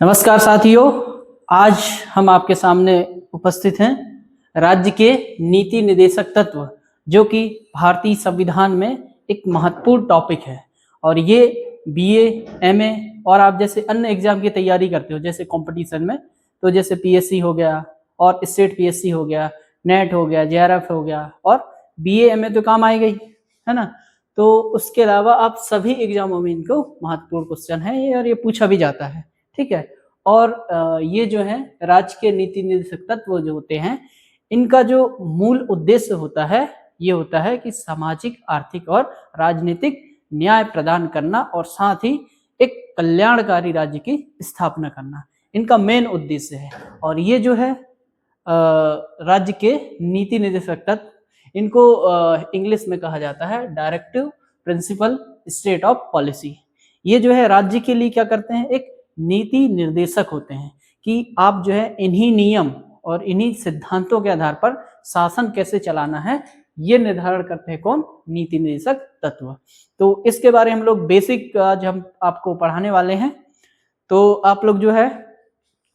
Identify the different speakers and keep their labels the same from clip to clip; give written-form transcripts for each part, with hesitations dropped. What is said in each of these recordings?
Speaker 1: नमस्कार साथियों, आज हम आपके सामने उपस्थित हैं राज्य के नीति निर्देशक तत्व, जो कि भारतीय संविधान में एक महत्वपूर्ण टॉपिक है। और ये बीए, एमए और आप जैसे अन्य एग्जाम की तैयारी करते हो, जैसे कंपटीशन में, तो जैसे पीएससी हो गया और स्टेट पीएससी हो गया, नेट हो गया, जेआरएफ हो गया और बीए एमए तो काम आएगा ही, है ना। तो उसके अलावा आप सभी एग्जामों में इनको महत्वपूर्ण क्वेश्चन है और ये पूछा भी जाता है, ठीक है। और ये जो है राज्य के नीति निर्देशक तत्व जो होते हैं, इनका जो मूल उद्देश्य होता है, ये होता है कि सामाजिक, आर्थिक और राजनीतिक न्याय प्रदान करना और साथ ही एक कल्याणकारी राज्य की स्थापना करना, इनका मेन उद्देश्य है। और ये जो है राज्य के नीति निर्देशक तत्व, इनको इंग्लिश में कहा जाता है directive principle state of policy. ये जो है राज्य के लिए क्या करते हैं, एक नीति निर्देशक होते हैं कि आप जो है इन्हीं नियम और इन्हीं सिद्धांतों के आधार पर शासन कैसे चलाना है, ये निर्धारण करते हैं कौन, नीति निर्देशक तत्व। तो इसके बारे में हम लोग बेसिक आज हम आपको पढ़ाने वाले हैं। तो आप लोग जो है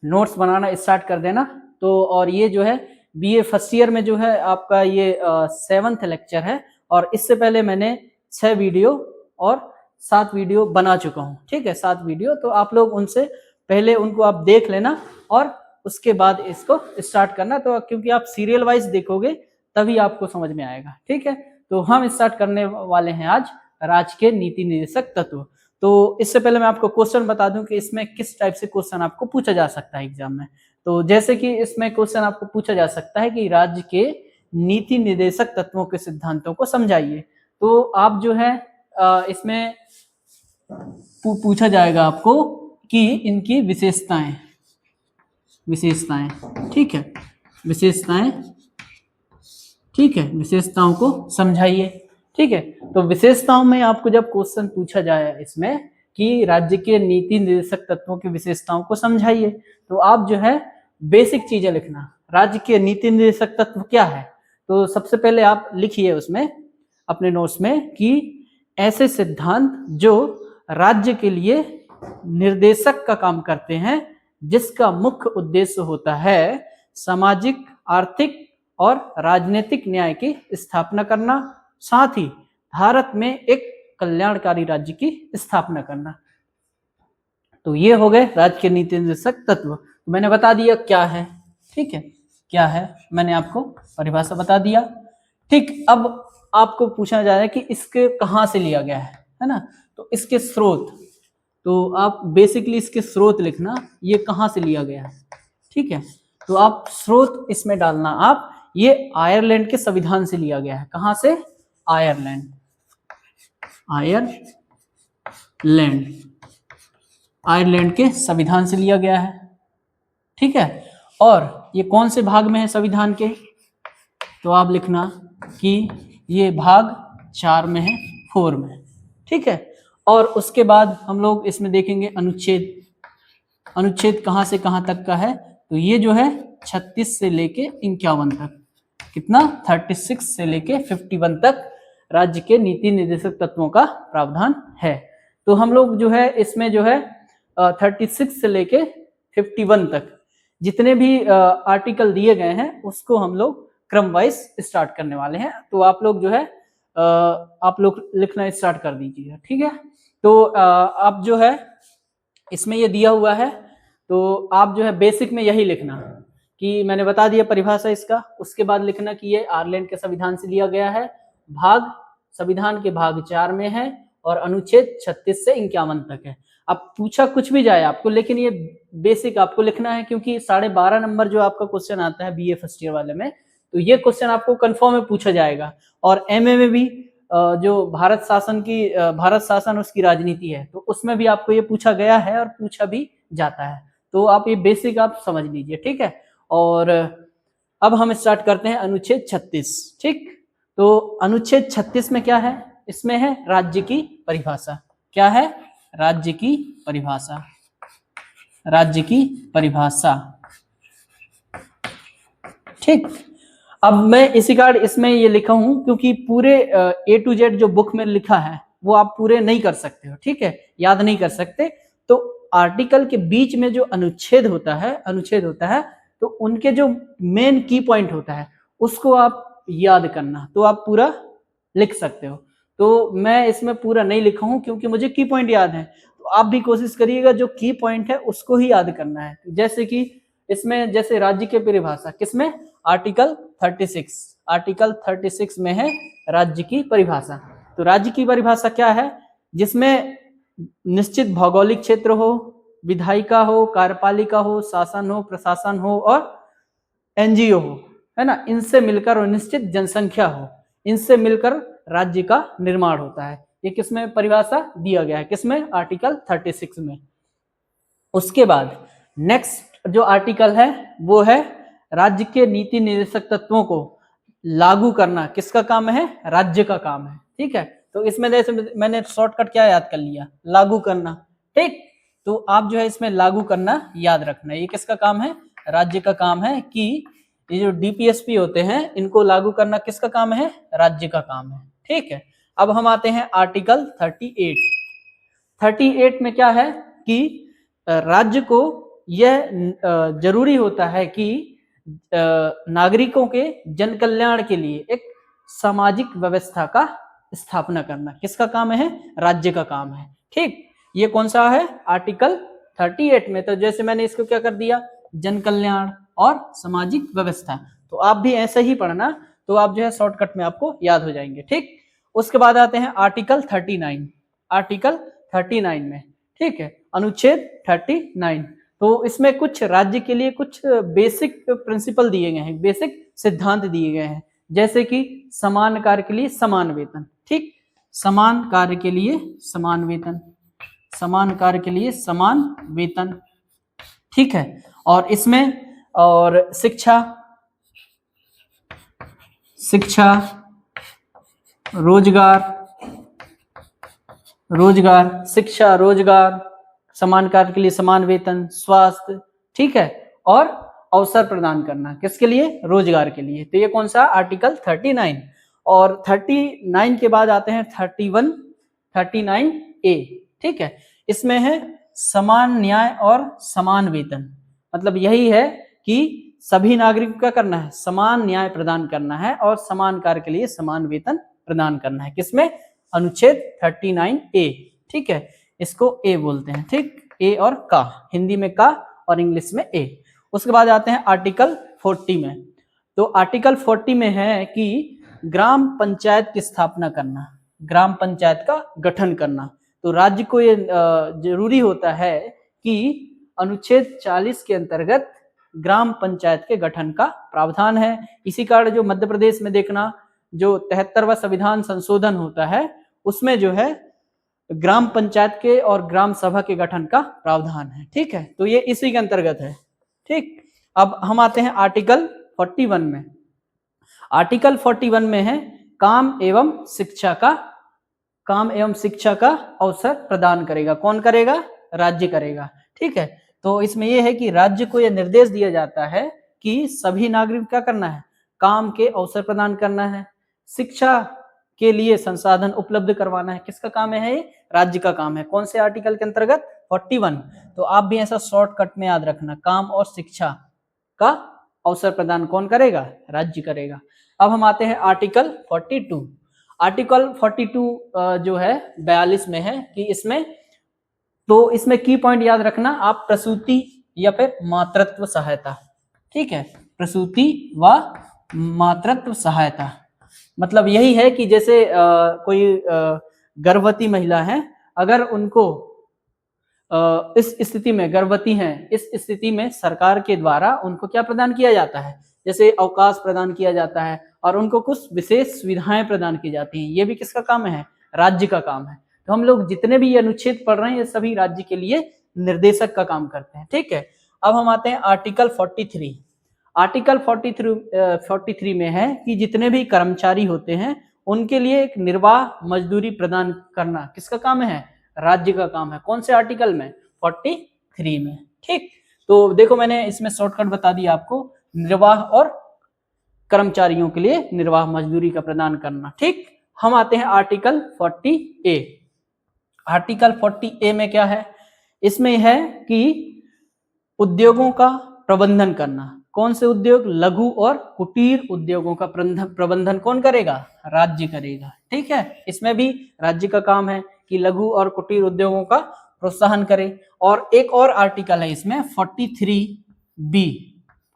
Speaker 1: नोट्स बनाना स्टार्ट कर देना। तो और ये जो है बीए फर्स्ट ईयर में जो है आपका ये 7th लेक्चर है, और इससे पहले मैंने 6 वीडियो और 7 वीडियो बना चुका हूँ, ठीक है, 7 वीडियो। तो आप लोग उनसे पहले उनको आप देख लेना और उसके बाद इसको स्टार्ट करना। तो क्योंकि आप सीरियल वाइज देखोगे तभी आपको समझ में आएगा, ठीक है। तो हम स्टार्ट करने वाले हैं आज राज्य के नीति निर्देशक तत्व। तो इससे पहले मैं आपको क्वेश्चन बता दूं कि इसमें किस टाइप से क्वेश्चन आपको पूछा जा सकता है एग्जाम में। तो जैसे कि इसमें क्वेश्चन आपको पूछा जा सकता है कि राज्य के नीति निर्देशक तत्वों के सिद्धांतों को समझाइए। तो आप जो है इसमें पूछा जाएगा आपको कि इनकी विशेषताएं, ठीक है, विशेषताएं, ठीक है, विशेषताओं को समझाइए, ठीक है। तो विशेषताओं में आपको जब क्वेश्चन पूछा जाए इसमें कि राज्य के नीति निर्देशक तत्वों की विशेषताओं को समझाइए, तो आप जो है बेसिक चीजें लिखना। राज्य के नीति निर्देशक तत्व क्या है, तो सबसे पहले आप लिखिए उसमें अपने नोट्स में कि ऐसे सिद्धांत जो राज्य के लिए निर्देशक का काम करते हैं, जिसका मुख्य उद्देश्य होता है सामाजिक, आर्थिक और राजनीतिक न्याय की स्थापना करना, साथ ही भारत में एक कल्याणकारी राज्य की स्थापना करना। तो ये हो गए राज्य के नीति निर्देशक तत्व। तो मैंने बता दिया क्या है, ठीक है, क्या है, मैंने आपको परिभाषा बता दिया, ठीक। अब आपको पूछा जा रहा है कि इसके कहाँ से लिया गया है ना। तो इसके स्रोत, तो आप बेसिकली इसके स्रोत लिखना, ये कहाँ से लिया गया है, ठीक है। तो आप स्रोत इसमें डालना आप, ये आयरलैंड के संविधान से लिया गया है। कहाँ से, आयरलैंड, आयरलैंड के संविधान से लिया गया है, ठीक है। और ये कौन से भाग में है संविधान के, तो आप लिखना कि ये भाग 4 में है, 4 में, ठीक है। और उसके बाद हम लोग इसमें देखेंगे अनुच्छेद, अनुच्छेद कहाँ से कहाँ तक का है, तो ये जो है 36 से लेके 51 तक, कितना, 36 से लेके 51 तक राज्य के नीति निर्देशक तत्वों का प्रावधान है। तो हम लोग जो है इसमें जो है 36 से लेके 51 तक जितने भी आर्टिकल दिए गए हैं उसको हम लोग क्रम वाइज स्टार्ट करने वाले हैं। तो आप लोग जो है आप लोग लिखना स्टार्ट कर दीजिए, ठीक है। तो आप जो है इसमें ये दिया हुआ है, तो आप जो है बेसिक में यही लिखना कि मैंने बता दिया परिभाषा इसका। उसके बाद लिखना कि ये आयरलैंड के संविधान से लिया गया है, भाग संविधान के भाग 4 में है और अनुच्छेद 36 से 51 तक है। अब पूछा कुछ भी जाए आपको, लेकिन ये बेसिक आपको लिखना है, क्योंकि 12.5 नंबर जो आपका क्वेश्चन आता है बीए फर्स्ट ईयर वाले में, तो ये क्वेश्चन आपको कंफर्म में पूछा जाएगा। और एमए में भी जो भारत शासन उसकी राजनीति है, तो उसमें भी आपको ये पूछा गया है और पूछा भी जाता है। तो आप ये बेसिक आप समझ लीजिए, ठीक है। और अब हम स्टार्ट करते हैं अनुच्छेद 36, ठीक। तो अनुच्छेद 36 में क्या है, इसमें है राज्य की परिभाषा। क्या है, राज्य की परिभाषा, राज्य की परिभाषा, ठीक। अब मैं इसी कार्ड इसमें ये लिखा हूं क्योंकि पूरे A to Z जो बुक में लिखा है वो आप पूरे नहीं कर सकते हो, ठीक है, याद नहीं कर सकते। तो आर्टिकल के बीच में जो अनुच्छेद होता है तो उनके जो मेन की पॉइंट होता है उसको आप याद करना, तो आप पूरा लिख सकते हो। तो मैं इसमें पूरा नहीं लिखा हूं क्योंकि मुझे की पॉइंट याद है, तो आप भी कोशिश करिएगा जो की पॉइंट है उसको ही याद करना है। जैसे कि इसमें जैसे राज्य की परिभाषा किसमें, आर्टिकल 36 में है राज्य की परिभाषा। तो राज्य की परिभाषा क्या है, जिसमें निश्चित भौगोलिक क्षेत्र हो, विधायिका हो, कार्यपालिका हो, शासन हो, प्रशासन हो और एनजीओ हो, है ना, इनसे मिलकर और निश्चित जनसंख्या हो, इनसे मिलकर राज्य का निर्माण होता है। ये किसमें परिभाषा दिया गया है, किसमें, आर्टिकल 36 में। उसके बाद नेक्स्ट जो आर्टिकल है वो है राज्य के नीति निर्देशक तत्वों को लागू करना किसका काम है, राज्य का काम है। ठीक है, तो इसमें जैसे मैंने शॉर्टकट क्या याद कर लिया, लागू करना। ठीक, तो आप जो है इसमें लागू करना याद रखना, ये किसका काम है, राज्य का काम है। कि ये जो डीपीएसपी होते हैं इनको लागू करना किसका काम है, राज्य का काम है। ठीक है, अब हम आते हैं आर्टिकल 38 में क्या है कि राज्य को यह जरूरी होता है कि नागरिकों के जन कल्याण के लिए एक सामाजिक व्यवस्था का स्थापना करना किसका काम है, राज्य का काम है। ठीक, ये कौन सा है, आर्टिकल 38 में। तो जैसे मैंने इसको क्या कर दिया, जन कल्याण और सामाजिक व्यवस्था, तो आप भी ऐसे ही पढ़ना, तो आप जो है शॉर्टकट में आपको याद हो जाएंगे। ठीक, उसके बाद आते हैं आर्टिकल 39 में। ठीक है, अनुच्छेद 39। तो इसमें कुछ राज्य के लिए कुछ बेसिक प्रिंसिपल दिए गए हैं, बेसिक सिद्धांत दिए गए हैं, जैसे कि समान कार्य के लिए समान वेतन। ठीक, समान कार्य के लिए समान वेतन, समान कार्य के लिए समान वेतन। ठीक है, और इसमें और शिक्षा, रोजगार, शिक्षा, रोजगार, समान कार्य के लिए समान वेतन, स्वास्थ्य, ठीक है, और अवसर प्रदान करना किसके लिए, रोजगार के लिए। तो ये कौन सा, आर्टिकल 39। और 39 के बाद आते हैं 39A। ठीक है, इसमें है समान न्याय और समान वेतन। मतलब यही है कि सभी नागरिक को क्या करना है, समान न्याय प्रदान करना है और समान कार्य के लिए समान वेतन प्रदान करना है। किसमें, अनुच्छेद 39A। ठीक है, इसको ए बोलते हैं। ठीक, ए और का, हिंदी में का और इंग्लिश में ए। उसके बाद आते हैं आर्टिकल 40 में। तो आर्टिकल 40 में है कि ग्राम पंचायत की स्थापना करना, ग्राम पंचायत का गठन करना। तो राज्य को ये जरूरी होता है कि अनुच्छेद 40 के अंतर्गत ग्राम पंचायत के गठन का प्रावधान है। इसी कारण जो मध्य प्रदेश में देखना, जो 73वां संविधान संशोधन होता है उसमें जो है ग्राम पंचायत के और ग्राम सभा के गठन का प्रावधान है। ठीक है, तो ये इसी के अंतर्गत है। ठीक, अब हम आते हैं आर्टिकल 41 में। आर्टिकल 41 में है काम एवं शिक्षा का अवसर प्रदान करेगा। कौन करेगा, राज्य करेगा। ठीक है, तो इसमें यह है कि राज्य को यह निर्देश दिया जाता है कि सभी नागरिक क्या करना है, काम के अवसर प्रदान करना है, शिक्षा के लिए संसाधन उपलब्ध करवाना है। किसका काम है, ये राज्य का काम है। कौन से आर्टिकल के अंतर्गत, 41। तो आप भी ऐसा शॉर्टकट में याद रखना, काम और शिक्षा का अवसर प्रदान कौन करेगा, राज्य करेगा। अब हम आते हैं आर्टिकल 42। आर्टिकल 42 जो है 42 में है कि इसमें की पॉइंट याद रखना आप, प्रसूति या फिर मातृत्व सहायता। ठीक है, प्रसूति व मातृत्व सहायता मतलब यही है कि जैसे कोई गर्भवती महिला है, अगर उनको इस स्थिति में गर्भवती हैं, इस स्थिति में सरकार के द्वारा उनको क्या प्रदान किया जाता है, जैसे अवकाश प्रदान किया जाता है और उनको कुछ विशेष सुविधाएं प्रदान की जाती हैं। ये भी किसका काम है, राज्य का काम है। तो हम लोग जितने भी ये अनुच्छेद पढ़ रहे हैं ये सभी राज्य के लिए निर्देशक का काम करते हैं। ठीक है, अब हम आते हैं आर्टिकल 43। आर्टिकल 43 में है कि जितने भी कर्मचारी होते हैं उनके लिए एक निर्वाह मजदूरी प्रदान करना किसका काम है, राज्य का काम है। कौन से आर्टिकल में, 43 में। ठीक, तो देखो मैंने इसमें शॉर्टकट बता दिया आपको, निर्वाह और कर्मचारियों के लिए निर्वाह मजदूरी का प्रदान करना। ठीक, हम आते हैं आर्टिकल 40A। आर्टिकल 40A में क्या है इसमें है कि उद्योगों का प्रबंधन करना। कौन से उद्योग? लघु और कुटीर उद्योगों का प्रबंधन कौन करेगा? राज्य करेगा। ठीक है, इसमें भी राज्य का काम है कि लघु और कुटीर उद्योगों का प्रोत्साहन करे। और एक और आर्टिकल है इसमें 43B,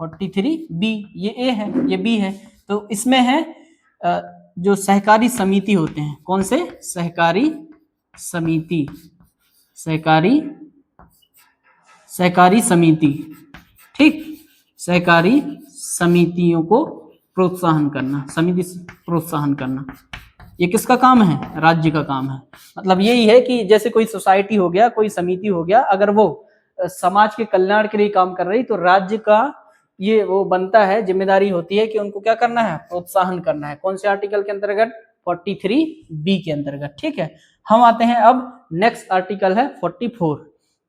Speaker 1: 43B, ये ए है, ये बी है। तो इसमें है जो सहकारी समिति होते हैं, कौन से? सहकारी समिति, सहकारी समिति, ठीक, सहकारी समितियों को प्रोत्साहन करना, समिति प्रोत्साहन करना, ये किसका काम है? राज्य का काम है। मतलब यही है कि जैसे कोई सोसाइटी हो गया, कोई समिति हो गया, अगर वो समाज के कल्याण के लिए काम कर रही, तो राज्य का ये वो बनता है, जिम्मेदारी होती है कि उनको क्या करना है? प्रोत्साहन करना है। कौन से आर्टिकल के अंतर्गत? 43B के अंतर्गत। ठीक है, हम आते हैं अब नेक्स्ट आर्टिकल है 44।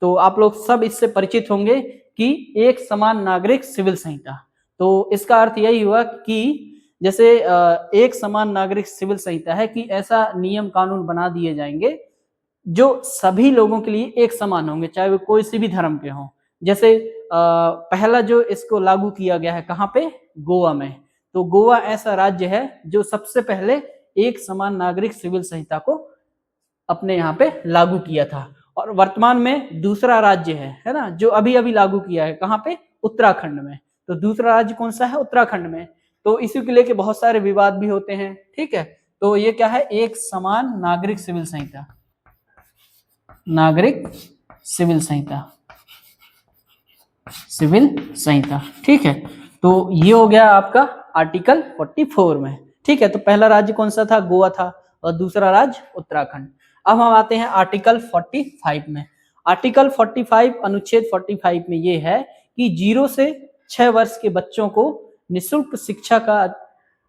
Speaker 1: तो आप लोग सब इससे परिचित होंगे कि एक समान नागरिक सिविल संहिता। तो इसका अर्थ यही हुआ कि जैसे एक समान नागरिक सिविल संहिता है कि ऐसा नियम कानून बना दिए जाएंगे जो सभी लोगों के लिए एक समान होंगे, चाहे वो कोई से भी धर्म के हों। जैसे पहला जो इसको लागू किया गया है कहाँ पे? गोवा में। तो गोवा ऐसा राज्य है जो सबसे पहले एक समान नागरिक सिविल संहिता को अपने यहाँ पे लागू किया था। और वर्तमान में दूसरा राज्य है ना, जो अभी अभी लागू किया है, कहाँ पे? उत्तराखंड में। तो दूसरा राज्य कौन सा है? उत्तराखंड में। तो इसी को लेके बहुत सारे विवाद भी होते हैं। ठीक है, तो ये क्या है? एक समान नागरिक सिविल संहिता, नागरिक सिविल संहिता, सिविल संहिता। ठीक है, तो ये हो गया आपका आर्टिकल 44 में। ठीक है, तो पहला राज्य कौन सा था? गोवा था, और दूसरा राज्य उत्तराखंड। अब हम आते हैं आर्टिकल 45 में। आर्टिकल 45, अनुच्छेद 45 में ये है कि 0 से 6 वर्ष के बच्चों को निःशुल्क शिक्षा का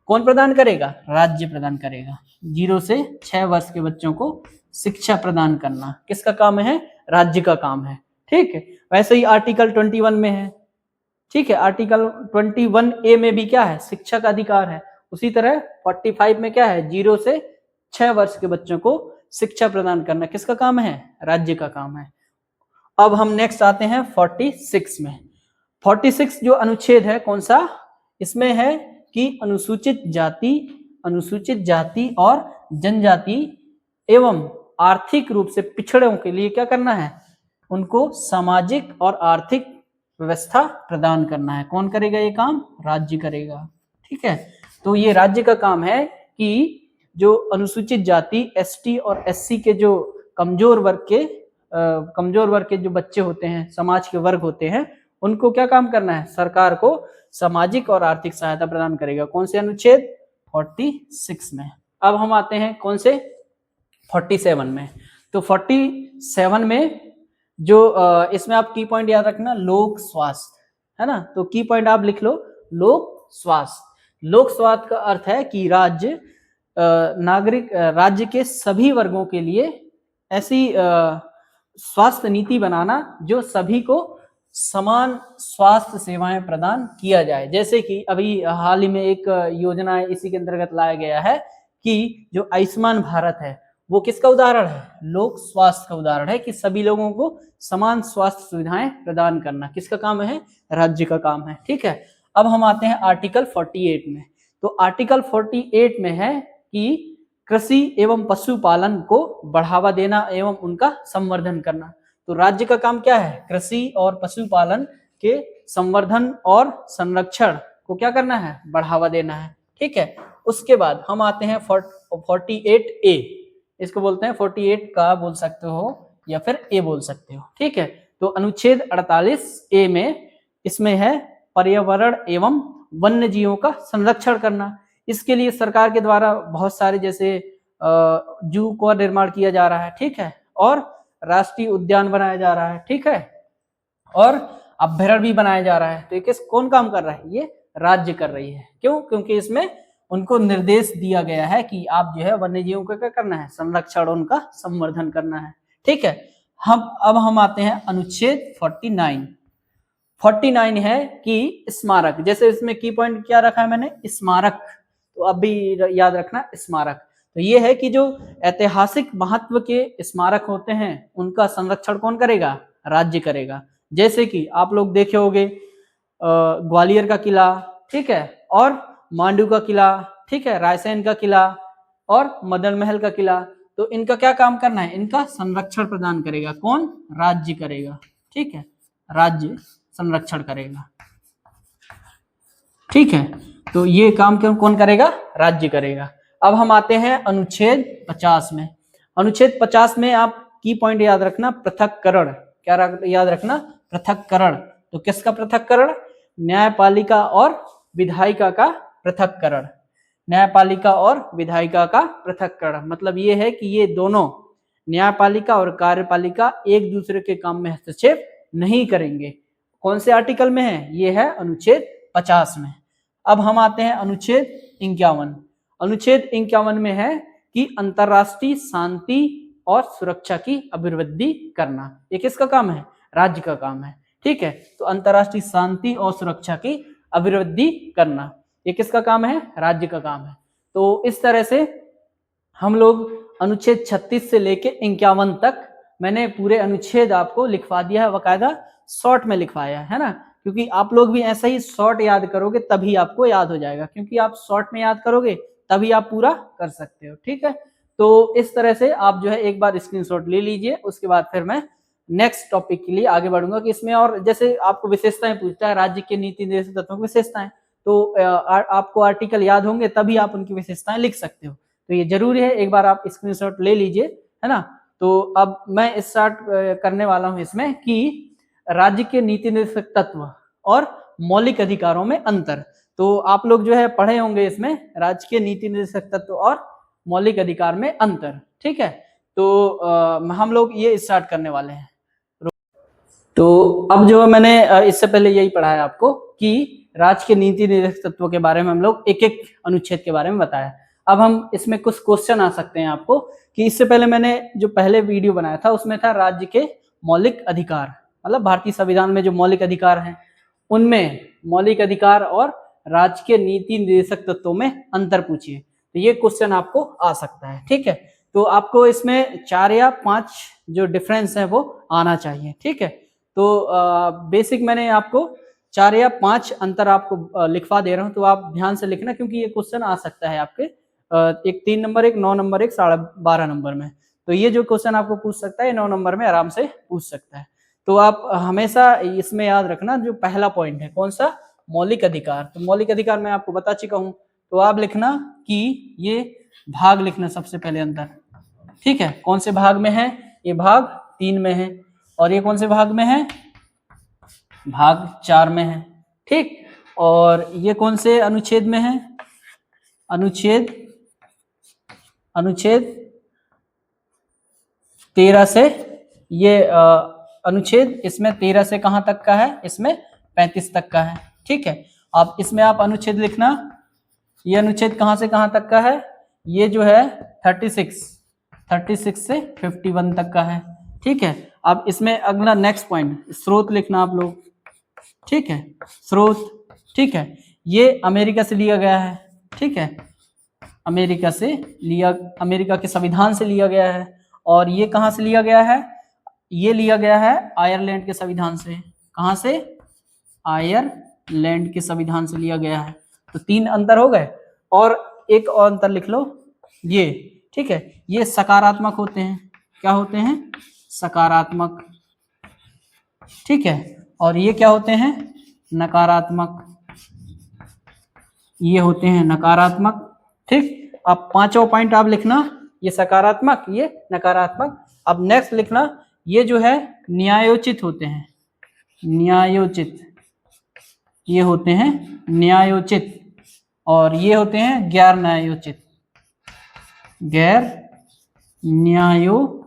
Speaker 1: कौन प्रदान करेगा? राज्य प्रदान करेगा। 0 से 6 वर्ष के बच्चों को शिक्षा प्रदान करना किसका काम है? राज्य का काम है। ठीक है, वैसे ही आर्टिकल 21 में है। ठीक है, आर्टिकल 21A में भी क्या है? शिक्षा का अधिकार है। उसी तरह 45 में क्या है? 0 से 6 वर्ष के बच्चों को शिक्षा प्रदान करना किसका काम है? राज्य का काम है। अब हम नेक्स्ट आते हैं 46 में। 46 जो अनुच्छेद है कौन सा? इसमें है कि अनुसूचित जाति और जनजाति एवं आर्थिक रूप से पिछड़ों के लिए क्या करना है? उनको सामाजिक और आर्थिक व्यवस्था प्रदान करना है। कौन करेगा ये काम? राज्य करेगा। ठीक है, तो ये राज्य का काम है कि जो अनुसूचित जाति, एसटी और एससी के जो कमजोर वर्ग के जो बच्चे होते हैं, समाज के वर्ग होते हैं, उनको क्या काम करना है? सरकार को सामाजिक और आर्थिक सहायता प्रदान करेगा। कौन से अनुच्छेद? 46 में। अब हम आते हैं कौन से? 47 में। तो 47 में जो इसमें आप की पॉइंट याद रखना, लोक स्वास्थ्य है ना। तो की पॉइंट आप लिख लो, लोक स्वास्थ्य। लोक स्वास्थ्य का अर्थ है कि राज्य के सभी वर्गों के लिए ऐसी स्वास्थ्य नीति बनाना जो सभी को समान स्वास्थ्य सेवाएं प्रदान किया जाए। जैसे कि अभी हाल ही में एक योजना है, इसी के अंतर्गत लाया गया है कि जो आयुष्मान भारत है वो किसका उदाहरण है? लोक स्वास्थ्य का उदाहरण है कि सभी लोगों को समान स्वास्थ्य सुविधाएं प्रदान करना किसका काम है? राज्य का काम है। ठीक है, अब हम आते हैं आर्टिकल 48 में। तो आर्टिकल 48 में है कि कृषि एवं पशुपालन को बढ़ावा देना एवं उनका संवर्धन करना। तो राज्य का काम क्या है? कृषि और पशुपालन के संवर्धन और संरक्षण को क्या करना है? बढ़ावा देना है। ठीक है, उसके बाद हम आते हैं 48A। इसको बोलते हैं 48 का बोल सकते हो या फिर ए बोल सकते हो। ठीक है, तो अनुच्छेद 48A में इसमें है पर्यावरण एवं वन्य जीवों का संरक्षण करना। इसके लिए सरकार के द्वारा बहुत सारे जैसे जू का निर्माण किया जा रहा है। ठीक है, और राष्ट्रीय उद्यान बनाया जा रहा है। ठीक है, और अभ्यारण्य भी बनाया जा रहा है। तो ये कौन काम कर रहा है? ये राज्य कर रही है। क्यों? क्योंकि इसमें उनको निर्देश दिया गया है कि आप जो है वन्य जीवों का क्या करना है? संरक्षण, उनका संवर्धन करना है। ठीक है, अब हम आते हैं अनुच्छेद 49। 49 है कि स्मारक। जैसे इसमें की पॉइंट क्या रखा है मैंने? स्मारक। तो अब भी याद रखना स्मारक। तो ये है कि जो ऐतिहासिक महत्व के स्मारक होते हैं उनका संरक्षण कौन करेगा? राज्य करेगा। जैसे कि आप लोग देखे होंगे ग्वालियर का किला, ठीक है, और मांडू का किला, ठीक है, रायसेन का किला और मदन महल का किला। तो इनका क्या काम करना है, इनका संरक्षण प्रदान करेगा कौन, राज्य करेगा, ठीक है, राज्य संरक्षण करेगा, ठीक है। तो ये काम क्यों कौन करेगा, राज्य करेगा। अब हम आते हैं अनुच्छेद 50 में। अनुच्छेद 50 में आप की पॉइंट याद रखना, पृथक्करण, क्या याद रखना, पृथक्करण। तो किसका पृथक्करण, न्यायपालिका और विधायिका का पृथक्करण, न्यायपालिका और विधायिका का पृथक्करण। मतलब ये है कि ये दोनों, न्यायपालिका और कार्यपालिका, एक दूसरे के काम में हस्तक्षेप नहीं करेंगे। कौन से आर्टिकल में है, ये है अनुच्छेद 50 में। अब हम आते हैं अनुच्छेद 51। अनुच्छेद 51 में है कि अंतरराष्ट्रीय शांति और सुरक्षा की अभिवृद्धि करना। ये किसका काम है, राज्य का काम है, ठीक है। तो अंतरराष्ट्रीय शांति और सुरक्षा की अभिवृद्धि करना, ये किसका काम है, राज्य का काम है। तो इस तरह से हम लोग अनुच्छेद 36 से लेके 51 तक मैंने पूरे अनुच्छेद आपको लिखवा दिया है, बकायदा शॉर्ट में लिखवाया है ना, क्योंकि आप लोग भी ऐसा ही शॉर्ट याद करोगे तभी आपको याद हो जाएगा, क्योंकि आप शॉर्ट में याद करोगे तभी आप पूरा कर सकते हो, ठीक है। तो इस तरह से आप जो है एक बार स्क्रीनशॉट ले लीजिए, उसके बाद फिर मैं नेक्स्ट टॉपिक के लिए आगे बढ़ूंगा कि इसमें और जैसे आपको विशेषताएं पूछता है, राज्य के नीति निर्देशक तत्वों की विशेषताएं, तो आपको आर्टिकल याद होंगे तभी आप उनकी विशेषताएं लिख सकते हो। तो ये जरूरी है, एक बार आप स्क्रीनशॉट ले लीजिए, है ना। तो अब मैं स्टार्ट करने वाला हूं इसमें कि राज्य के नीति निर्देशक तत्व और मौलिक अधिकारों में अंतर। तो आप लोग जो है पढ़े होंगे इसमें राज्य के नीति निर्देशक तत्व और मौलिक अधिकार में अंतर, ठीक है। तो हम लोग ये स्टार्ट करने वाले हैं। तो अब जो मैंने इससे पहले यही पढ़ा है आपको कि राज्य के नीति निर्देशक तत्वों के बारे में हम लोग एक एक अनुच्छेद के बारे में बताया। अब हम इसमें कुछ क्वेश्चन आ सकते हैं आपको कि इससे पहले मैंने जो पहले वीडियो बनाया था उसमें था राज्य के मौलिक अधिकार, मतलब भारतीय संविधान में जो मौलिक अधिकार हैं उनमें मौलिक अधिकार और राज्य के नीति निर्देशक तत्वों में अंतर पूछिए। तो ये क्वेश्चन आपको आ सकता है, ठीक है। तो आपको इसमें 4 या 5 जो डिफरेंस है वो आना चाहिए, ठीक है। तो बेसिक मैंने आपको 4 या 5 अंतर आपको लिखवा दे रहा हूं, तो आप ध्यान से लिखना क्योंकि ये क्वेश्चन आ सकता है आपके एक 3 नंबर, एक 9 नंबर, एक 12.5 नंबर में। तो ये जो क्वेश्चन आपको पूछ सकता है 9 नंबर में आराम से पूछ सकता है। तो आप हमेशा इसमें याद रखना जो पहला पॉइंट है कौन सा, मौलिक अधिकार। तो मौलिक अधिकार मैं आपको बता चुका हूं, तो आप लिखना कि ये भाग लिखना सबसे पहले अंदर, ठीक है। कौन से भाग में है, ये भाग 3 में है, और ये कौन से भाग में है, भाग 4 में है, ठीक। और ये कौन से अनुच्छेद में है, अनुच्छेद 13 से, ये अनुच्छेद इसमें 13 से कहां तक का है, इसमें 35 तक का है, ठीक है। अब इसमें आप अनुच्छेद लिखना, ये अनुच्छेद कहां से कहां तक का है, ये जो है 36 से 51 तक का है, ठीक है। अब इसमें अगला नेक्स्ट पॉइंट स्रोत लिखना आप लोग, ठीक है, स्रोत, ठीक है। ये अमेरिका से लिया गया है, ठीक है, अमेरिका के संविधान से लिया गया है। और ये कहां से लिया गया है, ये लिया गया है आयरलैंड के संविधान से। कहां से, आयरलैंड के संविधान से लिया गया है। तो 3 अंतर हो गए, और एक और अंतर लिख लो, ये, ठीक है। ये सकारात्मक होते हैं, क्या होते हैं, सकारात्मक, ठीक है। और ये क्या होते हैं, नकारात्मक, ये होते हैं नकारात्मक, ठीक। अब 5वां पॉइंट आप लिखना, ये सकारात्मक, ये नकारात्मक। अब नेक्स्ट लिखना, ये जो है न्यायोचित होते हैं, न्यायोचित, ये होते हैं न्यायोचित, और ये होते हैं गैर न्यायोचित, गैर न्यायोचित।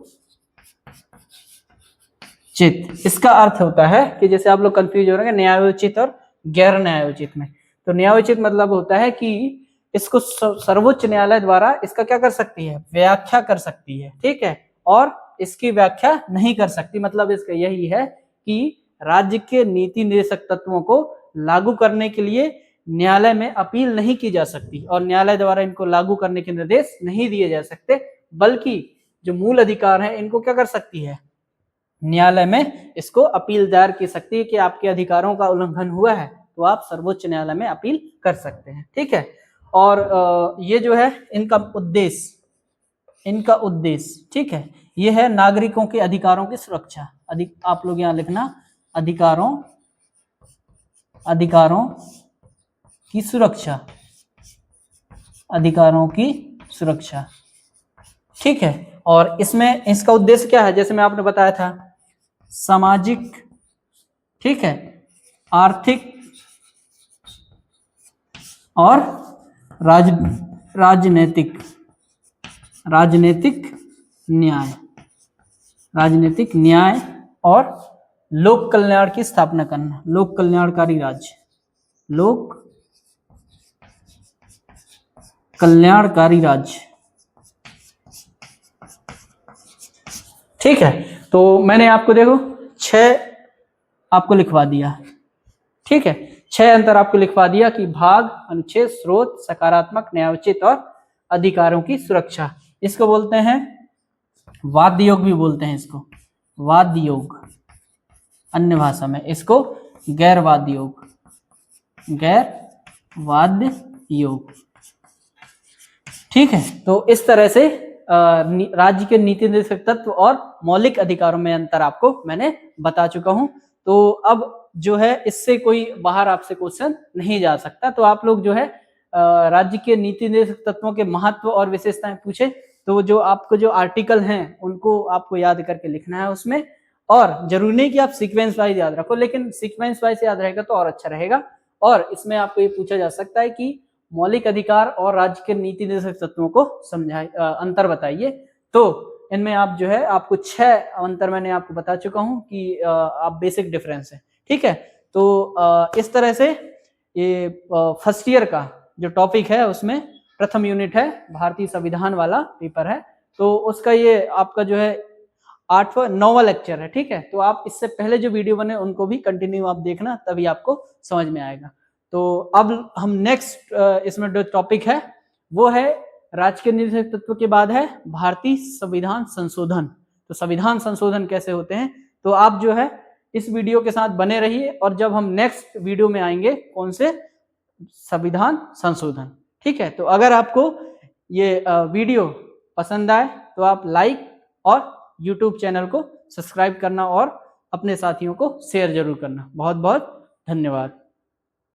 Speaker 1: इसका अर्थ होता है कि जैसे आप लोग कंफ्यूज हो रहे हैं न्यायोचित और गैर न्यायोचित में, तो न्यायोचित मतलब होता है कि इसको सर्वोच्च न्यायालय द्वारा इसका क्या कर सकती है, व्याख्या कर सकती है, ठीक है, और इसकी व्याख्या नहीं कर सकती। मतलब इसका यही है कि राज्य के नीति निर्देशक तत्वों को लागू करने के लिए न्यायालय में अपील नहीं की जा सकती, और न्यायालय द्वारा इनको लागू करने के निर्देश नहीं दिए जा सकते, बल्कि जो मूल अधिकार है इनको क्या कर सकती है, न्यायालय में इसको अपील दायर की सकती है कि आपके अधिकारों का उल्लंघन हुआ है तो आप सर्वोच्च न्यायालय में अपील कर सकते हैं। ठीक है, और ये जो है इनका उद्देश्य ठीक है, ये है नागरिकों के अधिकारों की सुरक्षा। आप लोग यहाँ लिखना अधिकारों की सुरक्षा। ठीक है, और इसमें इसका उद्देश्य क्या है, जैसे मैं आपने बताया था, सामाजिक, ठीक है, आर्थिक और राजनीतिक न्याय और लोक कल्याण की स्थापना करना, लोक कल्याणकारी राज्य। ठीक है, तो मैंने आपको देखो 6 आपको लिखवा दिया। ठीक है, 6 अंतर आपको लिखवा दिया कि भाग, अनुच्छेद, स्रोत, सकारात्मक, न्यायोचित और अधिकारों की सुरक्षा। इसको बोलते हैं वाद्य योग भी बोलते हैं, इसको वाद्य योग, अन्य भाषा में इसको गैर वाद्य योग। ठीक है, तो इस तरह से राज्य के नीति निर्देशक तत्व और मौलिक अधिकारों में अंतर आपको मैंने बता चुका हूं। तो अब जो है इससे कोई बाहर आपसे क्वेश्चन नहीं जा सकता। तो आप लोग जो है राज्य के नीति निर्देशक तत्वों के महत्व और विशेषताएं पूछे तो जो आपको जो आर्टिकल हैं उनको आपको याद करके लिखना है उसमें, और जरूरी नहीं कि आप सीक्वेंस वाइज याद रखो, लेकिन सीक्वेंस वाइज याद रहेगा तो और अच्छा रहेगा। और इसमें आपको ये पूछा जा सकता है कि मौलिक अधिकार और राज्य के नीति निर्देशक तत्वों को समझाइए, अंतर बताइए। तो इनमें आप जो है आपको 6 अंतर मैंने आपको बता चुका हूं कि आप बेसिक डिफरेंस है। ठीक है, तो इस तरह से ये फर्स्ट ईयर का जो टॉपिक है उसमें प्रथम यूनिट है, भारतीय संविधान वाला पेपर है, तो उसका ये आपका जो है 9वां लेक्चर है। ठीक है, तो आप इससे पहले जो वीडियो बने उनको भी कंटिन्यू आप देखना, तभी आपको समझ में आएगा। तो अब हम नेक्स्ट इसमें जो टॉपिक है वो है राज्य के निर्देशक तत्व के बाद है भारतीय संविधान संशोधन। तो संविधान संशोधन कैसे होते हैं, तो आप जो है इस वीडियो के साथ बने रहिए, और जब हम नेक्स्ट वीडियो में आएंगे कौन से, संविधान संशोधन। ठीक है, तो अगर आपको ये वीडियो पसंद आए तो आप लाइक और YouTube चैनल को सब्सक्राइब करना और अपने साथियों को शेयर जरूर करना। बहुत बहुत धन्यवाद।